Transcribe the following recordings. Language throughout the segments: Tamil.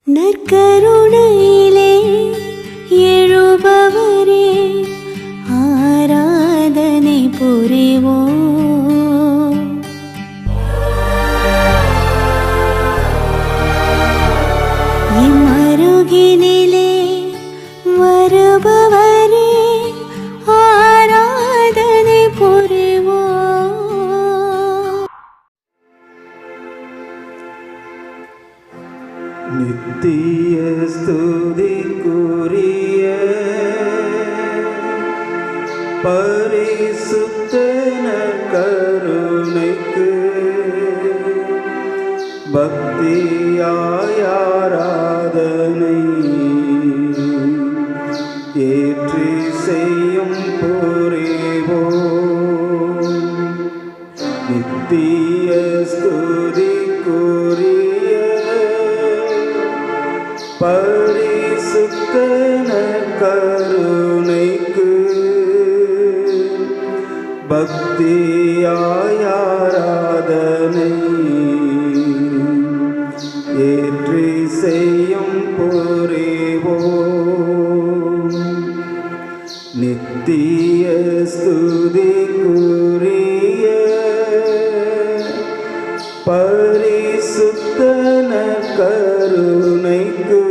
நற்கருணையிலே எழுபவரே ஆராதனை புரிவோம். இம்மருகினிலே வருபவரே ஆராதனை புரிவோம். நித்திய ஸ்துதிக்குரிய பரிசுத்த கருணைக்கு பக்தியாய் ஆராதனை ஏற்றி செய்யும் புரிவோம். நித்திய ஸ்துதிக்குரிய பரிசுத்த கருணைக்கு பக்தியாய் ஆராதனை ஏற்றி செய்யும் புரிவோம். நித்திய ஸ்துதிக்குரிய பரிசுத்த கருணைக்கு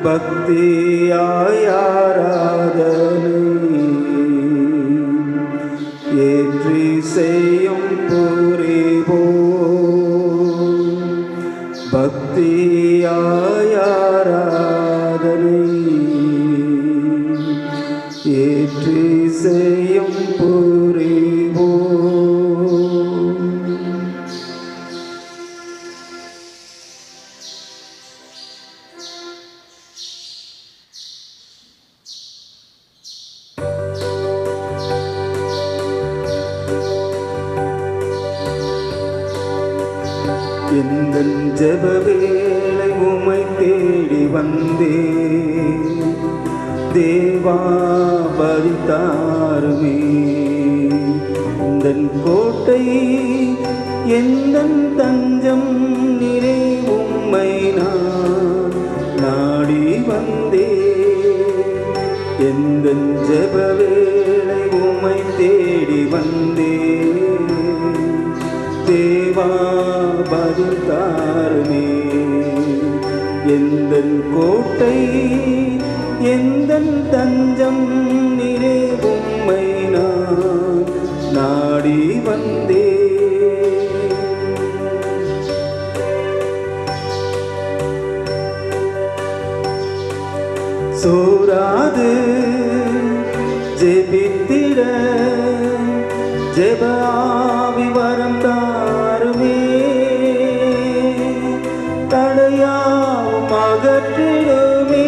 பக்தியாய் ஆராதனை ஏற்றி செய்யும் புரிவோம். பக்தியாய் ஆராதனை ஏற்றி செய்யும் புரிவோம். எந்தன் ஜெப வேளை உம்மை தேடி வந்தே தேவா பரிதாருமே. எந்தன் கோட்டை எந்தன் தஞ்சம் நிறை உம்மை நான் நாடி வந்தே. எந்தன் ஜெப வேளை உம்மை தேடி வந்தே தேவா பரிதாருமே. எந்தன் கோட்டை எந்தன் தஞ்சம் நிறை உம்மை நான் நாடி வந்தே. சோராது ஜெபித்திட ஜெப ஆவி வரம் தாருமே. தடையாவும் அகற்றிடுமே.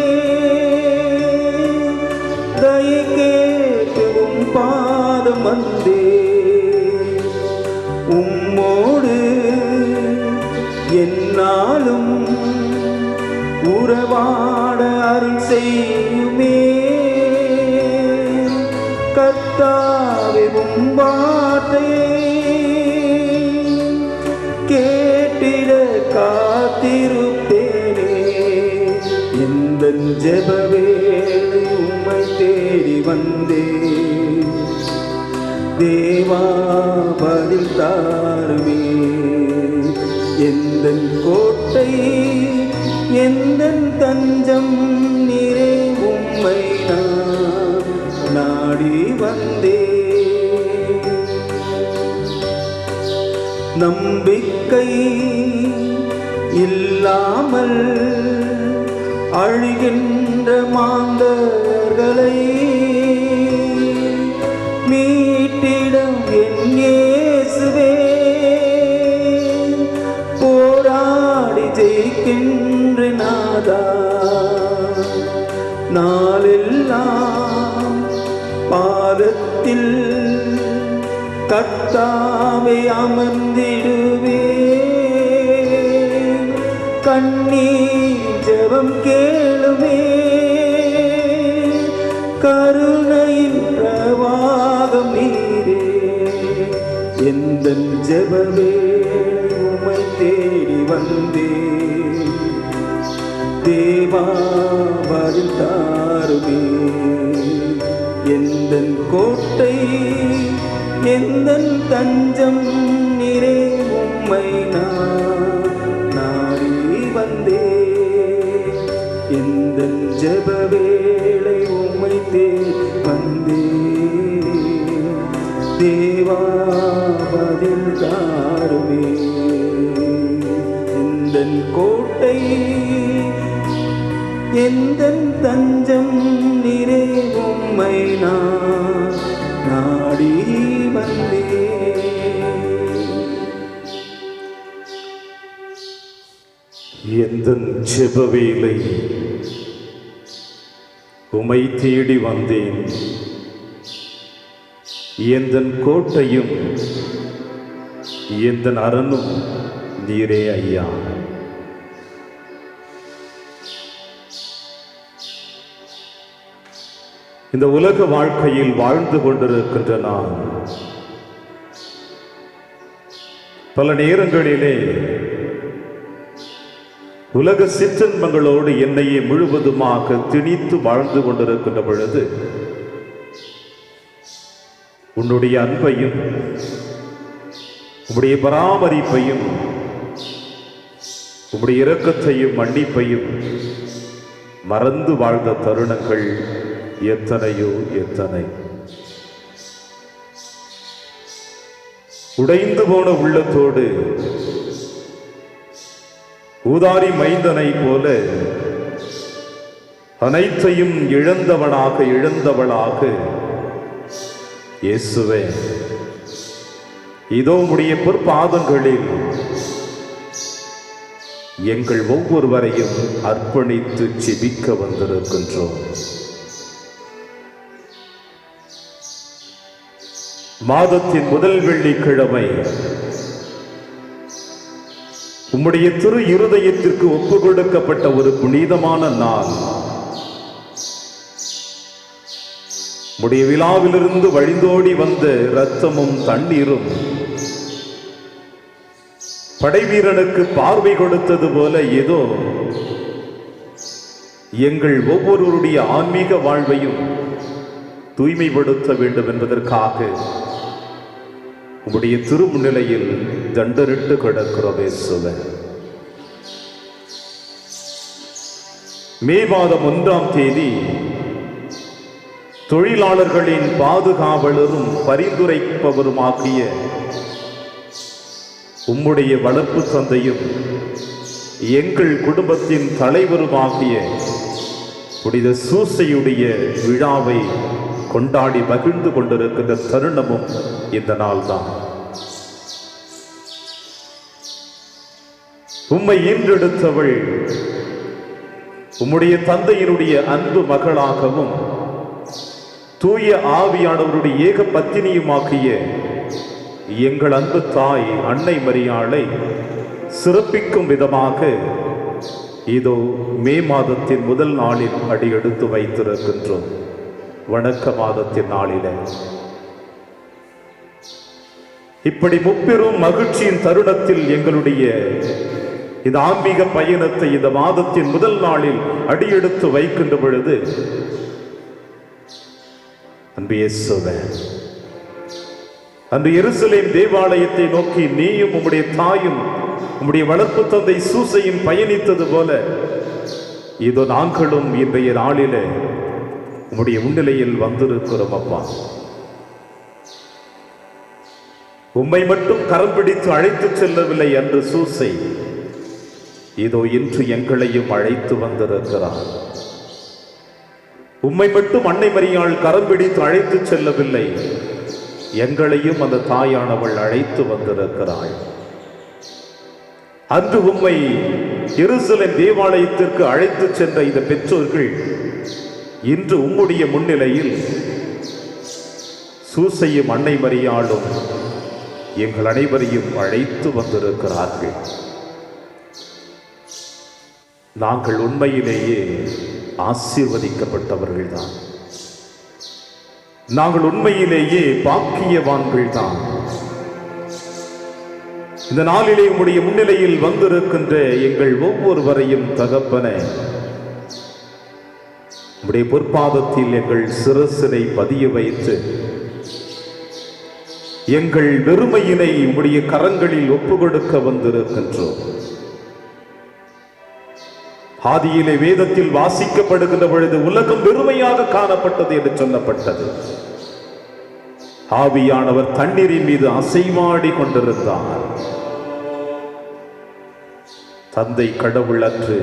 தயை கேட்டும் பாதம் வந்தே. உம்மோடு என்னாலும் உறவாட அருள் செய்யுமே. கர்த்தாவே உம் வார்த்தையை கேட்டிட காத்திருப்பேனே. எந்தன் ஜெப வேளை உம்மை தேடி வந்தே தேவா பதில் தாருமே. எந்தன் கோட்டை எந்தன் தஞ்சம் நிறை உம்மை நான் நாடி வந்தே. நம்பிக்கை இல்லாமல் அழிகின்ற மாந்தர்களை மீட்டிடம் என் இயேசுவே. போராடி ஜெயிக்கின்ற நாதா நாளெல்லாம் பாதத்தில் கர்த்தாவே அமர்ந்திடுவே. கண்ணீர் ஜெபம் கேளுமே. கருணையின் பிரவாகம் நீரே. எந்தன் ஜெப வேளை உம்மை தேடி வந்தேன். தேவா பதில் தாருமே. எந்தன் கோட்டை எந்தன் தஞ்சம் நீரே, உம்மை நான் நாடி வந்தே. எந்தன் ஜெப வேளை உம்மை தேடி வந்தே. தேவா பதில் தாருமே. எந்தன் கோட்டை எந்தன் தஞ்சம் நீரே, உம்மை நான் நாடி வந்தே. எந்தன் ஜெப வேளை உம்மை தேடி வந்தேன். எந்தன் கோட்டையும் எந்தன் அரணும் நீரே ஐயா. இந்த உலக வாழ்க்கையில் வாழ்ந்து கொண்டிருக்கின்ற நான் பல நேரங்களிலே உலக சிற்றின்பங்களோடு என்னையே முழுவதுமாக திணித்து வாழ்ந்து கொண்டிருக்கின்ற பொழுது உன்னுடைய அன்பையும் உம்முடைய பராமரிப்பையும் உம்முடைய இரக்கத்தையும் மன்னிப்பையும் மறந்து வாழ்ந்த தருணங்கள் எத்தனையோ எத்தனை. உடைந்து போன உள்ளத்தோடு ஊதாரி மைந்தனை போல அனைத்தையும் இழந்தவளாக இயேசுவே இதோ உம்முடைய பொற்பாதங்களில் எங்கள் ஒவ்வொருவரையும் அர்ப்பணித்து ஜெபிக்க வந்திருக்கின்றோம். மாதத்தின் முதல் வெள்ளிக்கிழமை உம்முடைய திரு இருதயத்திற்கு ஒப்பு கொடுக்கப்பட்ட ஒரு புனிதமான நாள். உம்முடைய விழாவிலிருந்து வழிந்தோடி வந்த இரத்தமும் தண்ணீரும் படைவீரனுக்கு பார்வை கொடுத்தது போல ஏதோ எங்கள் ஒவ்வொருவருடைய ஆன்மீக வாழ்வையும் தூய்மைப்படுத்த வேண்டும் என்பதற்காக உம்முடைய திருமுன்னிலையில் தண்டரிட்டு கிடக்கிறோம் இயேசுவே. மே மாதம் 1ஆம் தேதி தொழிலாளர்களின் பாதுகாவலரும் பரிந்துரைப்பவருமாகிய உம்முடைய வளர்ப்பு தந்தையும் எங்கள் குடும்பத்தின் தலைவருமாகிய புனித சூசையுடைய விழாவை கொண்டாடி மகிழ்ந்து கொண்டிருக்கின்ற தருணமும் இந்த நாள்தான். உம்மை ஈன்றெடுத்தவள் உம்முடைய தந்தையினுடைய அன்பு மகளாகவும் தூய ஆவியானவருடைய ஏக பத்தினியுமாகிய எங்கள் அன்பு தாய் அன்னை மரியாளை சிறப்பிக்கும் விதமாக இதோ மே மாதத்தின் முதல் நாளில் அடியெடுத்து வைத்திருக்கின்றோம். வணக்க மாதத்தின் நாளில இப்படி முப்பெரும் மகிழ்ச்சியின் தருணத்தில் எங்களுடைய இந்த ஆன்மீக பயணத்தை இந்த மாதத்தின் முதல் நாளில் அடியெடுத்து வைக்கின்ற பொழுது அன்பு இயேசுவே, அன்று எருசலேம் தேவாலயத்தை நோக்கி நீயும் உம்முடைய தாயும் உம்முடைய வளர்ப்பு தந்தை சூசையும் பயணித்தது போல இதோ நாங்களும் இன்றைய நாளிலே உம்முடைய முன்னிலையில் வந்திருக்கிறோம் அப்பா. உம்மை மட்டும் கரம் பிடித்து அழைத்து செல்லவில்லை அன்று சூசை, இதோ இன்று எங்களையும் அழைத்து வந்திருக்கிறார். உம்மை மட்டும் அன்னை மரியாள் கரம் பிடித்து அழைத்து செல்லவில்லை, எங்களையும் அந்த தாயானவள் அழைத்து வந்திருக்கிறாள். அன்று உம்மை எருசலேம் தேவாலயத்திற்கு அழைத்து சென்ற இந்த பெற்றோர்கள் இன்று உம்முடைய முன்னிலையில் சூசையும் அன்னை மரியாளும் எங்கள் அனைவரையும் அழைத்து வந்திருக்கிறார்கள். நாங்கள் உண்மையிலேயே ஆசீர்வதிக்கப்பட்டவர்கள்தான். நாங்கள் உண்மையிலேயே பாக்கியவான்கள் தான். இந்த நாளிலே உம்முடைய முன்னிலையில் வந்திருக்கின்ற எங்கள் ஒவ்வொருவரையும் தகப்பனே, உம்முடைய பொற்பாதத்தில் எங்கள் சிரசினை பதிய வைத்து எங்கள் வெறுமையினை உம்முடைய கரங்களில் ஒப்புக்கொடுக்க வந்திருக்கின்றோம். ஆதியிலே வேதத்தில் வாசிக்கப்படுகின்ற பொழுது உலகம் வெறுமையாக காணப்பட்டது என்று சொல்லப்பட்டது. ஆவியானவர் தண்ணீரின் மீது அசைவாடி கொண்டிருந்தார். தந்தை கடவுள் அன்று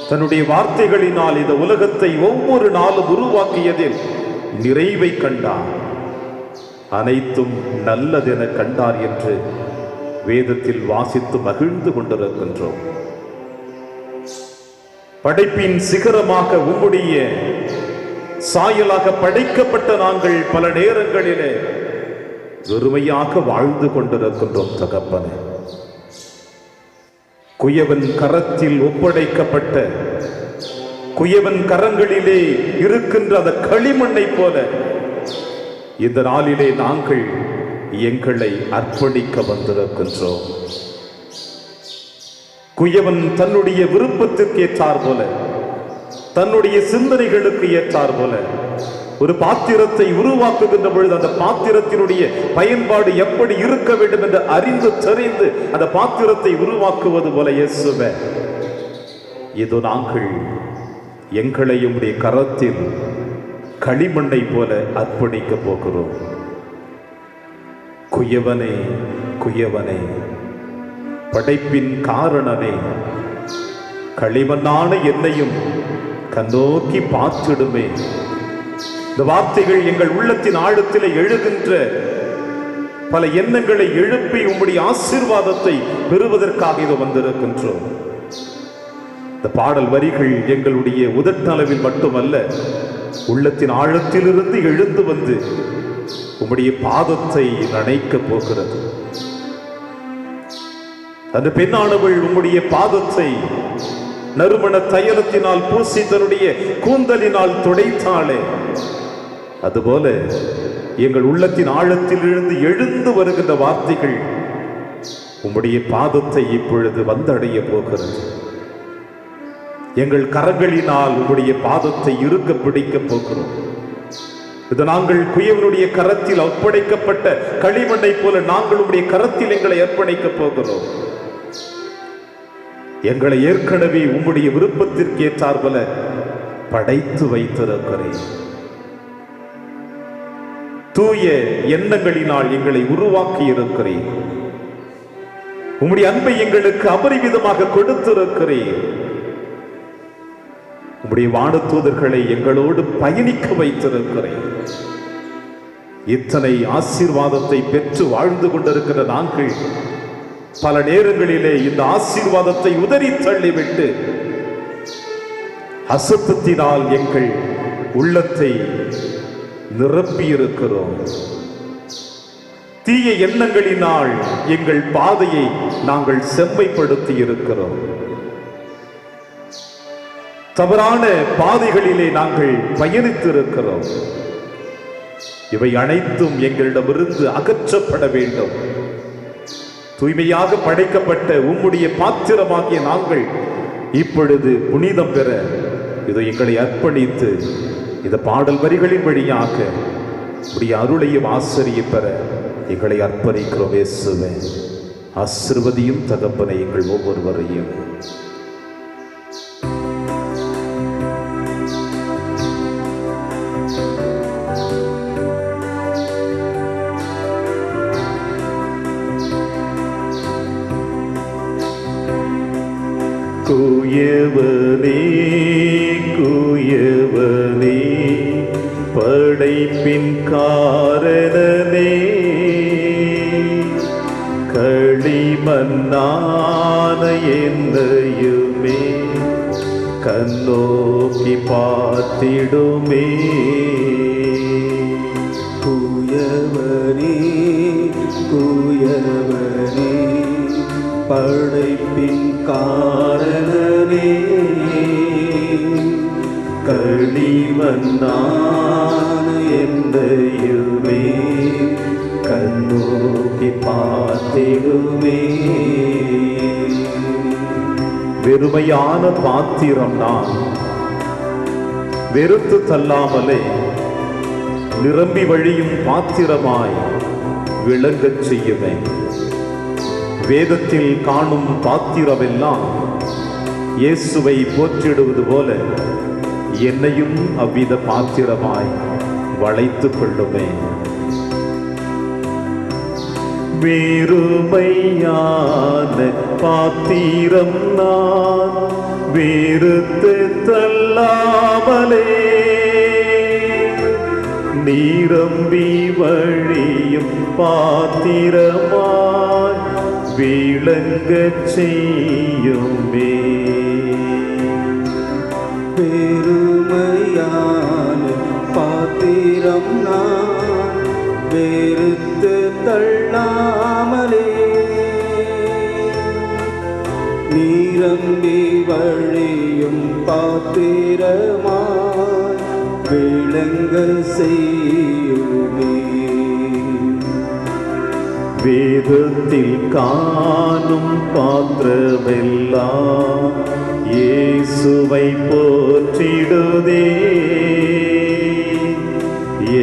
தன்னுடைய வார்த்தைகளினால் இந்த உலகத்தை ஒவ்வொரு நாளும் உருவாக்கியதில் நிறைவை கண்டார். அனைத்தும் நல்லதென கண்டார் என்று வேதத்தில் வாசித்து மகிழ்ந்து கொண்டிருக்கின்றோம். படைப்பின் சிகரமாக உம்முடைய சாயலாக படைக்கப்பட்ட நாங்கள் பல நேரங்களிலே வெறுமையாக வாழ்ந்து கொண்டிருக்கின்றோம் தகப்பனே. குயவன் கரத்தில் ஒப்படைக்கப்பட்ட குயவன் கரங்களிலே இருக்கின்ற அந்த களிமண்ணை போல இந்த நாளிலே நாங்கள் எங்களை அர்ப்பணிக்க வந்திருக்கின்றோம். குயவன் தன்னுடைய விருப்பத்திற்கு ஏற்றார் போல, தன்னுடைய சிந்தனைகளுக்கு ஏற்றார் போல ஒரு பாத்திரத்தை உருவாக்குகின்ற பொழுது அந்த பாத்திரத்தினுடைய பயன்பாடு எப்படி இருக்க வேண்டும் என்று அறிந்து தெரிந்து அந்த பாத்திரத்தை உருவாக்குவது போல இயேசுவே, இது நாங்கள் எங்களை உம்முடைய கரத்தில் களிமண்ணை போல அர்ப்பணிக்க போகிறோம். குயவனே, குயவனே, படைப்பின் காரணனே, களிமண்ணான என்னையும் கண்ணோக்கி பார்த்திடுமே. இந்த வார்த்தைகள் எங்கள் உள்ளத்தின் ஆழத்தில் எழுகின்ற பல எண்ணங்களை எழுப்பி உம்முடைய ஆசீர்வாதத்தை பெறுவதற்காக இது வந்திருக்கின்றோம். இந்த பாடல் வரிகள் எங்களுடைய உதட்டளவில் மட்டுமல்ல, உள்ளத்தின் ஆழத்திலிருந்து எழுந்து வந்து உம்முடைய பாதத்தை நனைக்கப் போகிறது. அந்த பெண்ணானவள் உம்முடைய பாதத்தை நறுமண தைலத்தினால் பூசி தன்னுடைய கூந்தலினால் துடைத்தாளே, அதுபோல எங்கள் உள்ளத்தின் ஆழத்தில் இருந்து எழுந்து வருகின்ற வார்த்தைகள் உம்முடைய பாதத்தை இப்பொழுது வந்தடைய போகிறது. எங்கள் கரங்களினால் உம்முடைய பாதத்தை இருக்க பிடிக்கப் போகிறோம். இது நாங்கள் குயவனுடைய கரத்தில் ஒப்படைக்கப்பட்ட களிமண்ணை போல நாங்கள் உம்முடைய கரத்தில் எங்களை அர்ப்பணிக்கப் போகிறோம். எங்களை ஏற்கனவே உம்முடைய விருப்பத்திற்கு ஏற்றார் போல படைத்து வைத்திருக்கிறேன். தூய எண்ணங்களினால் எங்களை உருவாக்கி இருக்கிறேன். உம்முடைய அன்பை எங்களுக்கு அபரிமிதமாக கொடுத்திருக்கிறேன். உம்முடைய வானதூதர்களை எங்களோடு பயணிக்க வைத்திருக்கிறேன். இத்தனை ஆசீர்வாதத்தை பெற்று வாழ்ந்து கொண்டிருக்கிற நாங்கள் பல நேரங்களிலே இந்த ஆசீர்வாதத்தை உதறி தள்ளிவிட்டு அசுத்தத்தினால் எங்கள் உள்ளத்தை நிரப்பியிருக்கிறோம். தீய எண்ணங்களினால் எங்கள் பாதையை நாங்கள் செம்மைப்படுத்தி இருக்கிறோம். தவறான பாதைகளிலே நாங்கள் பயணித்திருக்கிறோம். இவை அனைத்தும் எங்களிடமிருந்து அகற்றப்பட வேண்டும். தூய்மையாக படைக்கப்பட்ட உம்முடைய பாத்திரமாகிய நாங்கள் இப்பொழுது புனிதம் பெற இதை எங்களை அர்ப்பணித்து இந்த பாடல் வரிகளின் வழியாக உடைய அருளையும் ஆசிரியை பெற எங்களை அர்ப்பணிக்கிறோம். இயேசுவே, ஆசீர்வதியும் தகப்பனை எங்கள் ஒவ்வொருவரையும். குயவனே, குயவனே, படைப்பின் காரணனே, களிமண்ணான என்னையுமே கண்ணோக்கி பார்த்திடுமே. குயவனே, குயவனே, படைப்பின் காரணனே, களிமண்ணான என்னையுமே கண்ணோக்கி பார்த்திடுமே. காத்திடுமே. வெறுமையான பாத்திரம் நான், வெறுத்து தள்ளாமலே நிரம்பி வழியும் பாத்திரமாய் விளங்கச் செய்யுமே. வேதத்தில் காணும் பாத்திரமெல்லாம் இயேசுவை போற்றிடுவது போல என்னையும் அவ்வித பாத்திரமாய் வளைத்துக் கொள்ளுமே. வெறுமையான பாத்திரம் நான், வெறுத்து தள்ளாமலே நிரம்பி வழியும் பாத்திரமாய் விளங்கச் செய்யுமே. பெருமையான பாத்திரம் நான், வெறுத்து தள்ளாமலே நிரம்பி வழியும் பாத்திரமாய் விளங்க செய்யுமே. வேதத்தில் காணும் பாத்திரமெல்லாம் இயேசுவை போற்றிடுதே.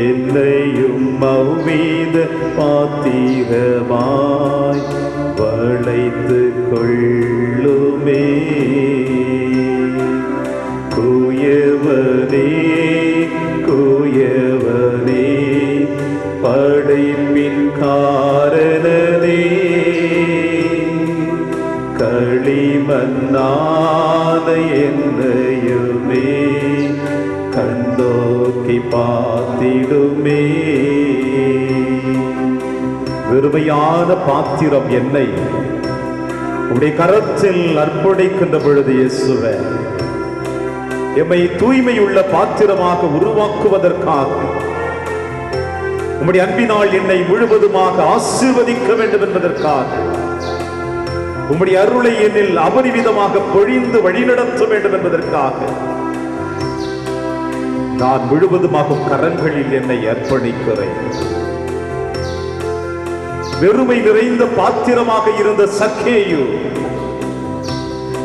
என்னையும் அவ்வித பாத்திரமாய் வளைத்து கொள்ளுமே. குயவனே குயவனே படைப்பின் காரணனே, களிமண்ணான என்னையுமே கண்டோக்கி பார்த்திடுமே. வெறுமையான பாத்திரம் என்னை உடைய கரத்தில் அர்ப்பணிக்கின்ற பொழுது இயேசுவே, எம்மை தூய்மையுள்ள பாத்திரமாக உருவாக்குவதற்காக உம்முடைய அன்பினால் என்னை முழுவதுமாக ஆசீர்வதிக்க வேண்டும் என்பதற்காக, உம்முடைய அருளை என்னில் அபரிவிதமாக பொழிந்து வழிநடத்த வேண்டும் என்பதற்காக நான் முழுவதுமாக கரங்களில் என்னை அர்ப்பணிக்கிறேன். வெறுமை நிறைந்த பாத்திரமாக இருந்த சக்கேயு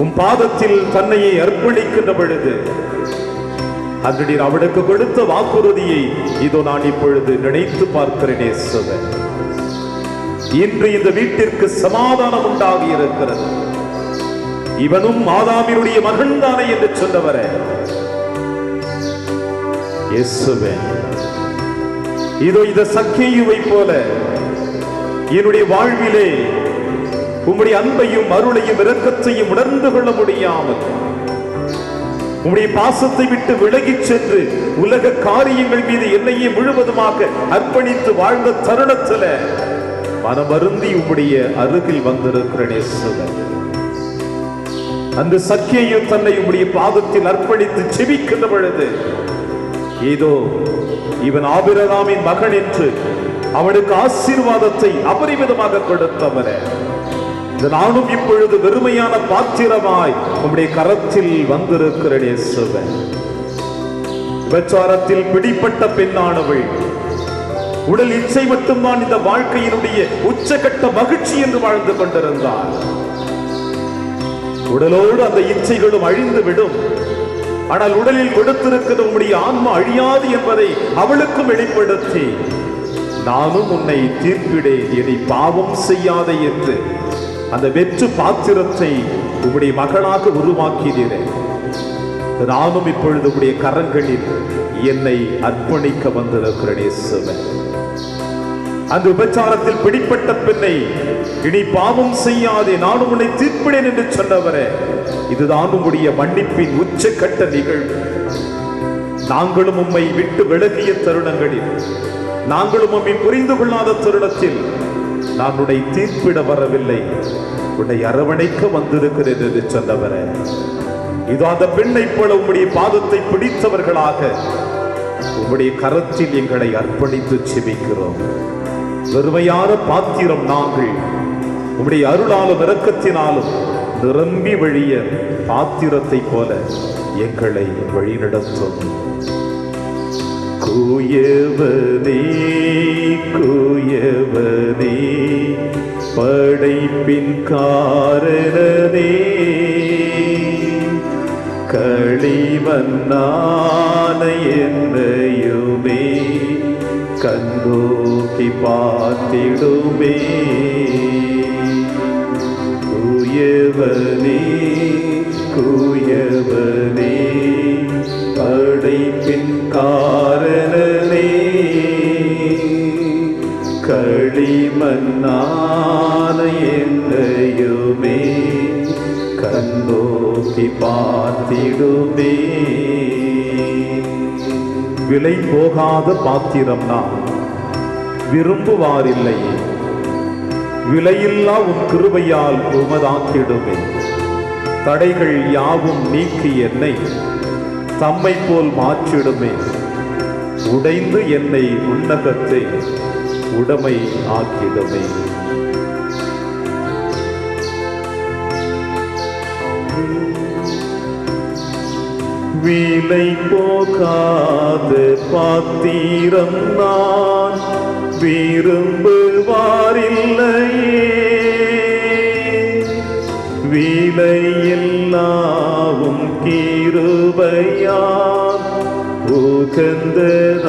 உம் பாதத்தில் தன்னையை அர்ப்பணிக்கின்ற பொழுது அன்று நீர் அவனுக்கு கொடுத்த வாக்குறுதியை இதோ நான் இப்பொழுது நினைத்து பார்க்கிறேன். இயேசுவே, இன்று இந்த வீட்டிற்கு சமாதானம் உண்டாகி இருக்கிறது. இவனும் ஆதாமினுடைய மகன் தானே என்று சொன்னவரே இயேசுவே, இதோ இந்த சக்கேயுவை போல என்னுடைய வாழ்விலே உம்முடைய அன்பையும் அருளையும் இரக்கத்தையும் உணர்ந்து கொள்ள முடியாமல் உம்முடைய பாசத்தை விட்டு விலகிச் சென்று உலக காரியங்கள் மீது என்னையே முழுவதுமாக அர்ப்பணித்து வாழ்ந்த தருணத்துல மனமருந்தி உம்முடைய அருகில் வந்திருக்கிறேன். இயேசுவே, அந்த சக்கேயு தன்னை உம்முடைய பாதத்தில் அர்ப்பணித்து செபிக்கின்ற பொழுது ஏதோ இவன் ஆபிரகாமின் மகன் என்று அவனுக்கு ஆசீர்வாதத்தை அபரிமிதமாக கொடுத்தவரே, நானும் இப்பொழுது வெறுமையான பாத்திரமாய் உம்முடைய கரத்தில் வந்திருக்கிறேன். இயேசுவே, விபச்சாரத்தில் பிடிப்பட்ட பெண்ணானவள் உடல் இச்சை மட்டும்தான் இந்த வாழ்க்கையினுடைய உச்சகட்ட மகிழ்ச்சி என்று வாழ்ந்து கொண்டிருந்தார். உடலோடு அந்த இச்சைகளும் அழிந்து விடும், ஆனால் உடலில் கொடுத்திருக்கிற உம்முடைய ஆன்மா அழியாது என்பதை அவளுக்கும் வெளிப்படுத்தி, நானும் உன்னை தீர்ப்பிடேன், இனி பாவம் செய்யாதே என்று அந்த வெற்று பாத்திரத்தை உம்முடைய மகளாக உருவாக்கினீரே. நானும் இப்பொழுது உம்முடைய கரங்களில் என்னை அர்ப்பணிக்க வந்திருக்கிறேன். இயேசுவே, அந்த விபச்சாரத்தில் பிடிப்பட்ட பெண்ணை இனி பாவம் செய்யாதே, நானும் உன்னை தீர்ப்பிடேன் என்று சொன்னவரே, இதுதான் உம்முடைய மன்னிப்பின் உச்சக்கட்ட நிகழ்வு. நாங்களும் உம்மை விட்டு விலகிய தருணங்களில், நாங்களும் உம்மை புரிந்து கொள்ளாத தருணத்தில் நான் உன்னை தீர்ப்பிட வரவில்லை, உன்னை அரவணைக்க வந்திருக்கிறேன் என்று சொன்னவரே, இதோ அந்த பெண்ணை போல உம்முடைய பாதத்தை பிடித்தவர்களாக உம்முடைய கரத்தில் எங்களை அர்ப்பணித்து செபிக்கிறோம். வெறுமையான பாத்திரம் நாங்கள் உம்முடைய அருளாலும் இரக்கத்தினாலும் நிரம்பி வழிய பாத்திரத்தை போல எங்களை வழிநடத்தும். குயவனே குயவனே படைப்பின் காரணனே களிமண்ணான என்னையுமே கண்ணோக்கி பார்த்திடுமே. குயவனே குயவனே படைப்பின் காரணனே களிமண்ணான என்னையுமே கண்ணோக்கி பார்த்திடுமே. விலை போகாத பாத்திரம் நான் விரும்புவாரில்லை, விலையில்லா உன் கிருபையால் உமதாக்கிடுமே. தடைகள் யாவும் நீக்கி என்னை தம்மை போல் மாற்றிடுமே. உடைந்து என்னை உன்னதத்தை உடைமை ஆக்கிடுமே. விலை போகாத பாத்திரம் நான் விரும்புவாரில்லையே, விலையில்லாவும் கிருபையால் உகந்ததாக்கிடுமே.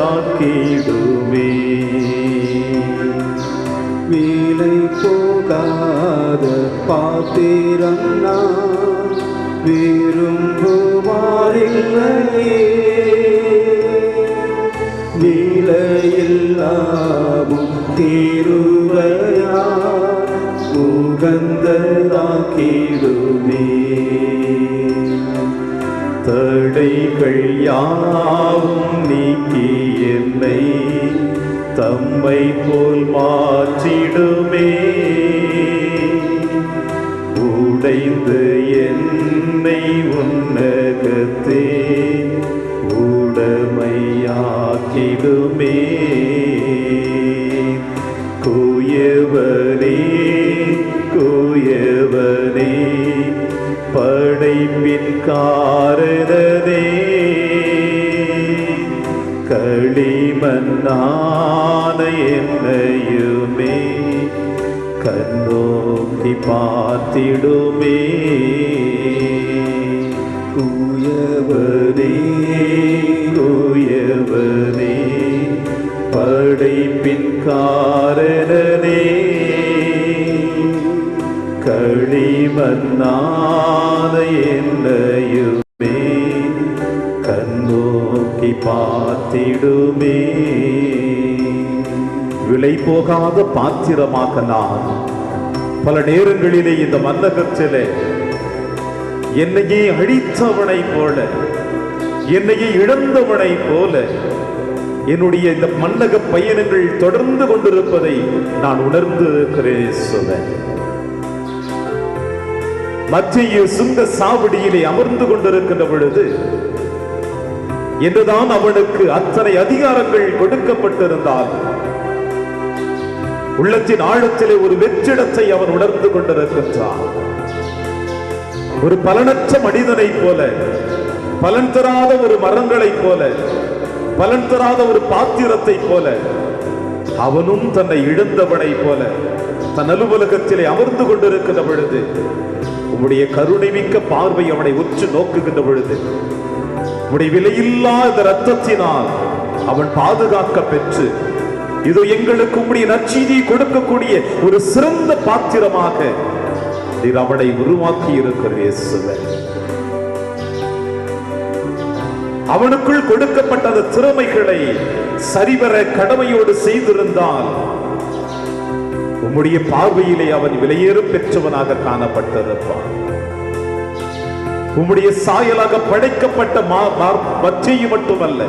விலை போகாத பாத்திரம் நான் விரும்புவாரில்லையே, விலையில்லாவும் கிருபையால் உகந்ததாக்கிடுமே. தடைகள் யாவும் நீக்கி என்னை தம்மை போல் மாற்றிடுமே. உடைந்து என்னை உன்னதத்தே உடைமையாக்கிடுமே. குயவனே குயவனே படைப்பின் காரணனே களிமண்ணான என்னையுமே கண்ணோக்கி பார்த்திடுமே. குயவனே குயவனே படைப்பின் காரணனே களிமண்ணான என்னையுமே கண்ணோக்கி பார்த்திடுமே. விலை போகாத பாத்திரமாக நான் பல நேரங்களிலே இந்த மன்னகத்திலே என்னையே அழித்தவனை போல, என்னையே இழந்தவனை போல என்னுடைய இந்த மன்னக பயணங்கள் தொடர்ந்து கொண்டிருப்பதை நான் உணர்ந்து இருக்கிறேன். மத்திய சுங்க சாவடியிலே அமர்ந்து கொண்டிருக்கின்ற பொழுது என்றுதான் அவனுக்கு அத்தனை அதிகாரங்கள் கொடுக்கப்பட்டிருந்தால் உள்ளத்தின் ஆழத்திலே ஒரு வெற்றிடத்தை அவன் உணர்ந்து கொண்டிருக்கின்றான். ஒரு பலனற்ற மனிதனை போல, பலன் தராத ஒரு மரங்களைப் போல, பலன் தராத ஒரு பாத்திரத்தை போல அவனும் தன்னை இழந்தவனை போல தன் அலுவலகத்திலே அமர்ந்து கொண்டிருக்கின்ற பொழுது உம்முடைய கருணை மிக்க பார்வை அவனை உற்று நோக்குகின்ற பொழுது உம்முடைய விலையில்லாத இரத்தத்தினால் அவன் பாதுகாக்க பெற்று இது எங்களுக்கு உம்முடைய நற்செய்தியை கொடுக்கக்கூடிய ஒரு சிறந்த பாத்திரமாக நீர் அவனை உருவாக்கி இருக்கிற இயேசுவே. அவனுக்குள் கொடுக்கப்பட்ட அந்த திறமைகளை சரிவர கடமையோடு செய்திருந்தால் உம்முடைய பார்வையிலே அவன் விலையேறும் பெற்றவனாக காணப்பட்டிருப்பான். உம்முடைய சாயலாக படைக்கப்பட்ட மச்சையும் மட்டுமல்ல,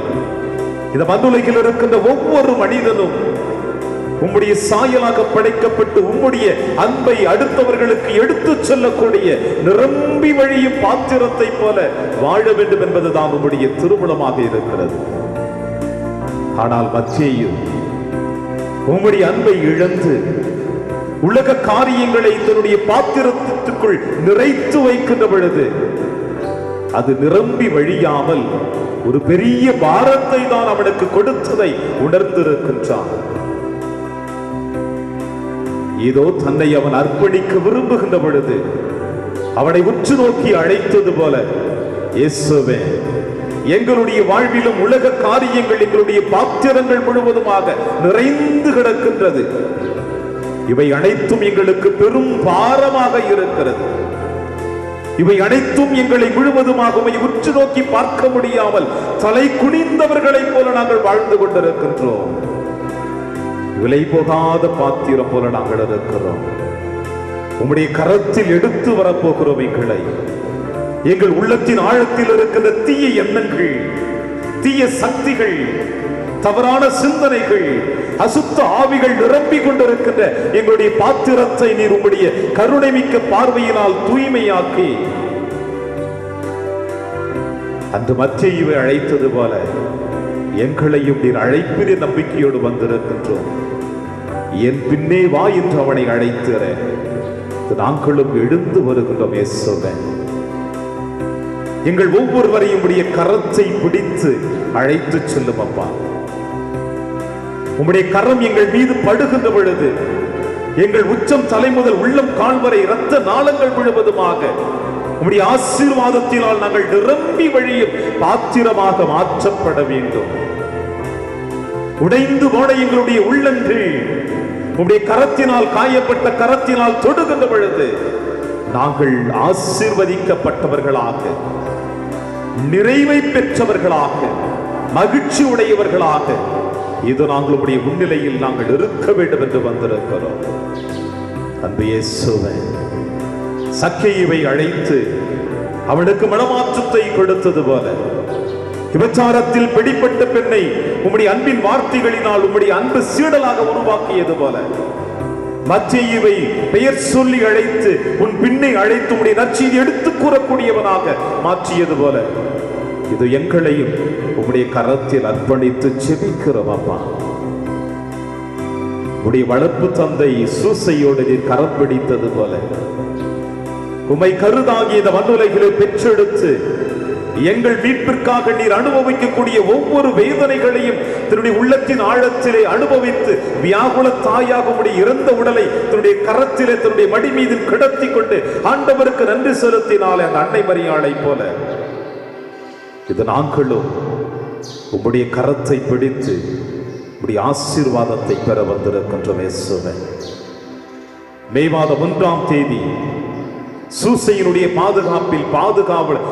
இந்த மண்ணுலகில் இருக்கின்ற ஒவ்வொரு மனிதனும் உம்முடைய சாயலாக படைக்கப்பட்டு உம்முடைய அன்பை அடுத்தவர்களுக்கு எடுத்துச் செல்லக்கூடிய நிரம்பி வழியும் பாத்திரத்தை போல வாழ வேண்டும் என்பதுதான் உம்முடைய திருமணமாக இருக்கிறது. ஆனால் மத்தேயு உம்முடைய அன்பை இழந்து உலக காரியங்களை தன்னுடைய பாத்திரத்திற்குள் நிறைத்து வைக்கின்ற பொழுது அது நிரம்பி வழியாமல் ஒரு பெரிய பாரத்தை தான் அவனுக்கு கொடுத்ததை உணர்ந்திருக்கின்றான். இதோ தன்னை அவன் அர்ப்பணிக்க விரும்புகின்ற பொழுது அவனை உற்று நோக்கி அழைத்தது போல, இயேசுவே, எங்களுடைய வாழ்விலும் உலக காரியங்கள் எங்களுடைய பாத்திரங்கள் முழுவதுமாக நிறைந்து கிடக்கின்றது. இவை அனைத்தும் எங்களுக்கு பெரும் பாரமாக இருக்கிறது. இவை அனைத்தும் எங்களை முழுவதுமாக உற்று நோக்கி பார்க்க முடியாமல் தலை குனிந்தவர்களைப் போல நாங்கள் வாழ்ந்து கொண்டிருக்கின்றோம். விலை போகாத பாத்திரம் போல நாங்கள் இருக்கிறோம். உம்முடைய கரத்தில் எடுத்து வரப்போகிறோம் எங்களை. எங்கள் உள்ளத்தின் ஆழத்தில் இருக்கின்ற தீய எண்ணங்கள், தீய சக்திகள், தவறான சிந்தனைகள், அசுத்த ஆவிகள் நிரம்பிக் கொண்டிருக்கின்ற எங்களுடைய பாத்திரத்தை நீர் உம்முடைய கருணை மிக்க பார்வையினால் தூய்மையாக்கி, அன்று மத்தேயுவை அழைத்தது போல எங்களையும் நீர் அழைப்பின நம்பிக்கையோடு வந்திருக்கின்றோம். என் பின்னே வா என்று அவனை அழைத்திர நாங்களும் எழுந்து வருகின்றோம். இயேசுவே, எங்கள் ஒவ்வொருவரையும் உடைய கரத்தை பிடித்து அழைத்து செல்லும் அப்பா. உம்முடைய கரம் எங்கள் மீது படுகின்ற பொழுது எங்கள் உச்சம் தலை முதல் உள்ளம் கால்வரை இரத்த நாளங்கள் முழுவதுமாக உம்முடைய ஆசீர்வாதத்தினால் நாங்கள் நிரம்பி வழியும் பாத்திரமாக மாற்றப்பட வேண்டும். உடைந்து போன எங்களுடைய உள்ளங்கள் உம்முடைய கரத்தினால், காயப்பட்ட கரத்தினால் தொடுகின்ற பொழுது நாங்கள் ஆசீர்வதிக்கப்பட்டவர்களாக, நிறைவை பெற்றவர்களாக, மகிழ்ச்சி உடையவர்களாக இது நாங்கள் உடைய முன்னிலையில் நாங்கள் இருக்க வேண்டும் என்று வந்திருக்கிறோம். அன்பு இயேசுவே, சக்கேயுவை அழைத்து அவனுக்கு மனமாற்றத்தை கொடுத்தது போல, விபச்சாரத்தில் பிடிப்பட்ட பெண்ணை உம்முடைய அன்பின் வார்த்தைகளினால் உம்முடைய அன்பு சீடலாக உருவாக்கியது போல, மத்தேயுவை பெயர் சொல்லி அழைத்து உன் பின்னை அழைத்து உம்முடைய நற்செய்தி எடுத்து கூறக்கூடியவனாக மாற்றியது போல, இது எங்களையும் உம்முடைய கரத்தில் அர்ப்பணித்து செபிக்கிறோம் அப்பா. உம்முடைய வளர்ப்பு தந்தை சூசையோடு நீர் கரம் பிடித்தது போல, உம்மை கருதாகி இந்த மண்ணுலகிலே பெற்றெடுத்து எங்கள் மீட்பிற்காக நீர் அனுபவிக்கக்கூடிய ஒவ்வொரு வேதனைகளையும் தன்னுடைய உள்ளத்தின் ஆழத்திலே அனுபவித்து வியாகுல தாயாக உம்முடைய இறந்த உடலை தன்னுடைய கரத்திலே தன்னுடைய மடி மீது கிடத்தி கொண்டு ஆண்டவருக்கு நன்றி செலுத்தினாலே அந்த அன்னை மரியாளை போல இது நாங்களும் உம்முடைய கரத்தை பிடித்து உம்முடைய ஆசீர்வாதத்தை பெற வந்திருக்கின்றோம். இயேசுவே, மே மாதம் 1ஆம் தேதி சூசையினுடைய பாதுகாப்பில் பாதுகாவல்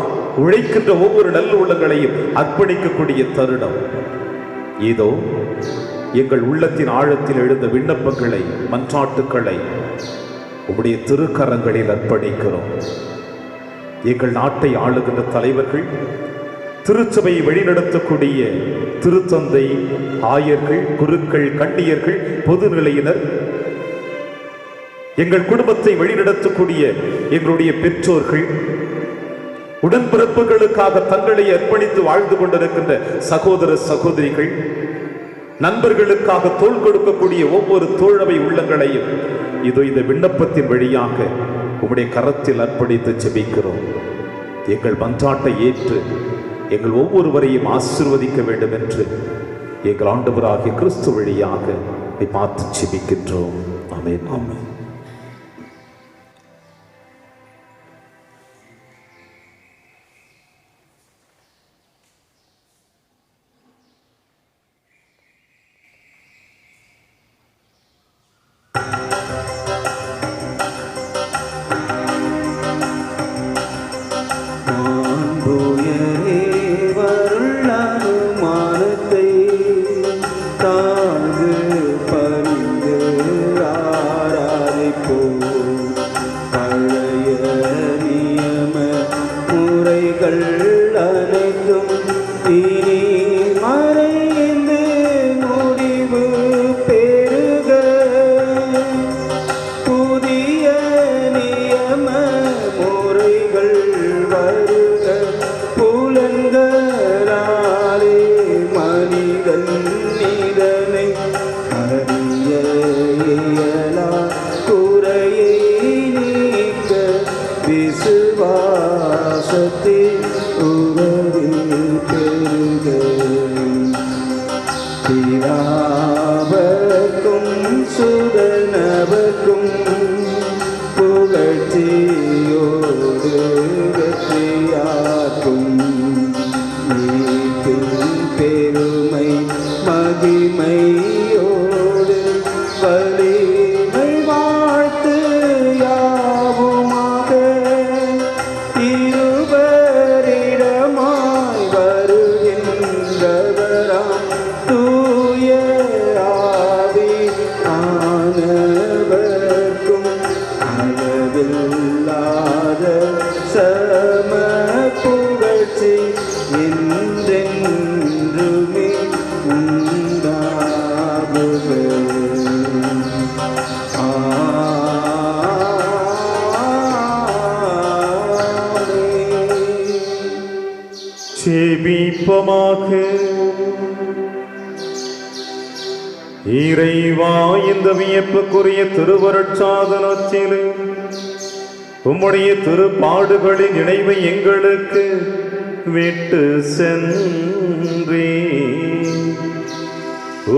உழைக்கின்ற ஒவ்வொரு நல்ல உள்ளங்களையும் அர்ப்பணிக்கக்கூடிய தருணம் இதோ. எங்கள் உள்ளத்தின் ஆழத்தில் எழுந்த விண்ணப்பங்களை, மன்றாட்டுக்களை உம்முடைய திருக்கரங்களில் அர்ப்பணிக்கிறோம். எங்கள் நாட்டை ஆளுகின்ற தலைவர்கள், திருச்சபையை வழிநடத்தக்கூடிய திருத்தந்தை, ஆயர்கள், குருக்கள், கண்ணியர்கள், பொதுநிலையினர், எங்கள் குடும்பத்தை வழிநடத்தக்கூடிய எங்களுடைய பெற்றோர்கள், உடன்பிறப்புகளுக்காக தங்களை அர்ப்பணித்து வாழ்ந்து கொண்டிருக்கின்ற சகோதர சகோதரிகள், நண்பர்களுக்காக தோள் கொடுக்கக்கூடிய ஒவ்வொரு தோழமை உள்ளங்களையும் இதோ இந்த விண்ணப்பத்தின் வழியாக உம்முடைய கரத்தில் அர்ப்பணித்து ஜெபிக்கிறோம். எங்கள் மன்றாட்டை ஏற்று எங்கள் ஒவ்வொருவரையும் ஆசீர்வதிக்க வேண்டும் என்று எங்கள் ஆண்டவராகிய கிறிஸ்து வழியாக பார்த்து ஜெபிக்கின்றோம். ஆமென், ஆமென். தாழ்ந்து பணிந்து ஆராதி வெற்றியாக்கும் மீட்பின் பெருமை மகிமையோடு வலிமை வாழ்த்து யாவுமாக இருவரிடமாய் வருகின்றவராம் தூய ஆவி ஆனவர்க்கும் அளவில்லாத சம புகழ்ச்சி என்றென்றுமே உண்டாகுக. ஜெபிப்போமாக. இறைவா, இந்த வியப்புக்குரிய திருவருட்சாதனத்திலே உம்முடைய திருப்பாடுகளின் நினைவை எங்களுக்கு விட்டு சென்றே.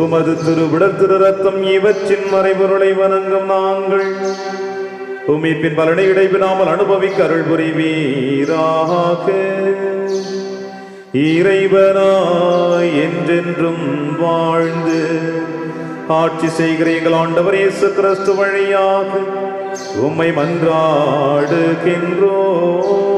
உமது திருவிடல் திரு ரத்தம் இவற்றின் மறைபொருளை வணங்கும் நாங்கள் உம்மிப்பின் பலனை இடைவிடாமல் அனுபவிக்க அருள் புரிவீராக. இறைவனாய் என்றென்றும் வாழ்ந்து ஆட்சி செய்கிற எங்கள் ஆண்டவர் இயேசு கிறிஸ்து வழியாக உம்மை மன்றாடுகின்றோம்.